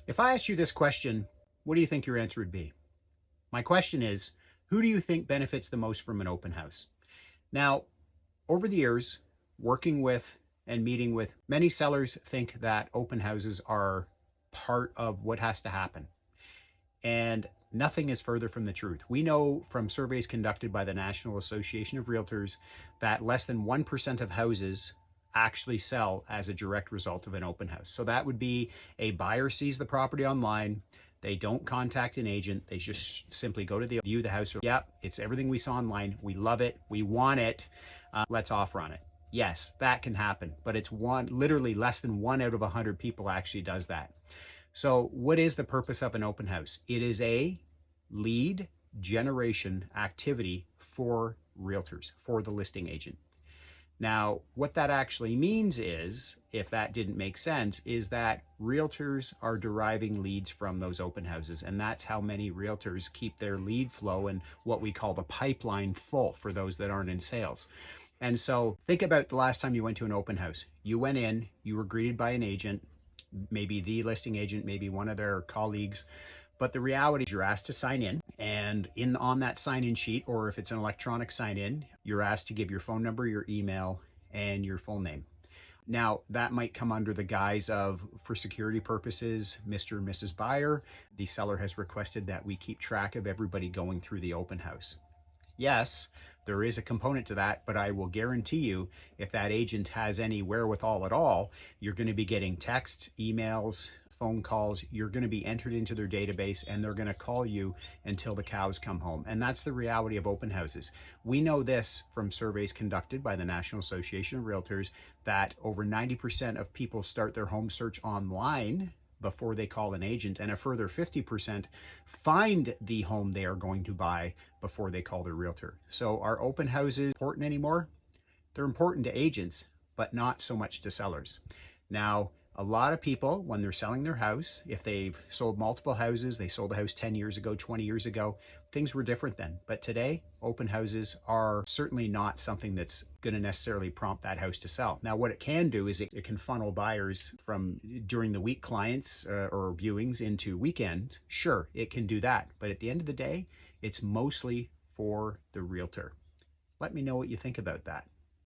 If I asked you this question, what do you think your answer would be? My question is, who do you think benefits the most from an open house? Now, over the years, working with and meeting with many sellers think that open houses are part of what has to happen. And nothing is further from the truth. We know from surveys conducted by the National Association of Realtors that less than 1% of houses actually sell as a direct result of an open house. So that would be a buyer sees the property online. They don't contact an agent. They just simply go to the view the house. Yeah, it's everything we saw online. We love it. We want it. Let's offer on it. Yes, that can happen, but it's literally less than 1 out of 100 people actually does that. So what is the purpose of an open house? It is a lead generation activity for realtors, for the listing agent. Now, what that actually means is, if that didn't make sense, is that realtors are deriving leads from those open houses. And that's how many realtors keep their lead flow and what we call the pipeline full for those that aren't in sales. And so think about the last time you went to an open house. You went in, you were greeted by an agent, maybe the listing agent, maybe one of their colleagues. But the reality is you're asked to sign in, and on that sign-in sheet, or if it's an electronic sign-in, you're asked to give your phone number, your email, and your full name. Now, that might come under the guise of, for security purposes, Mr. and Mrs. Buyer, the seller has requested that we keep track of everybody going through the open house. Yes, there is a component to that, but I will guarantee you, if that agent has any wherewithal at all, you're going to be getting texts, emails, phone calls. You're going to be entered into their database, and they're going to call you until the cows come home. And that's the reality of open houses. We know this from surveys conducted by the National Association of Realtors, that over 90% of people start their home search online before they call an agent, and a further 50% find the home they are going to buy before they call their realtor. So are open houses important anymore? They're important to agents, but not so much to sellers. Now, a lot of people, when they're selling their house, if they've sold multiple houses, they sold a house 10 years ago, 20 years ago, things were different then. But today, open houses are certainly not something that's going to necessarily prompt that house to sell. Now, what it can do is it can funnel buyers from during the week clients or viewings into weekend. Sure, it can do that. But at the end of the day, it's mostly for the realtor. Let me know what you think about that.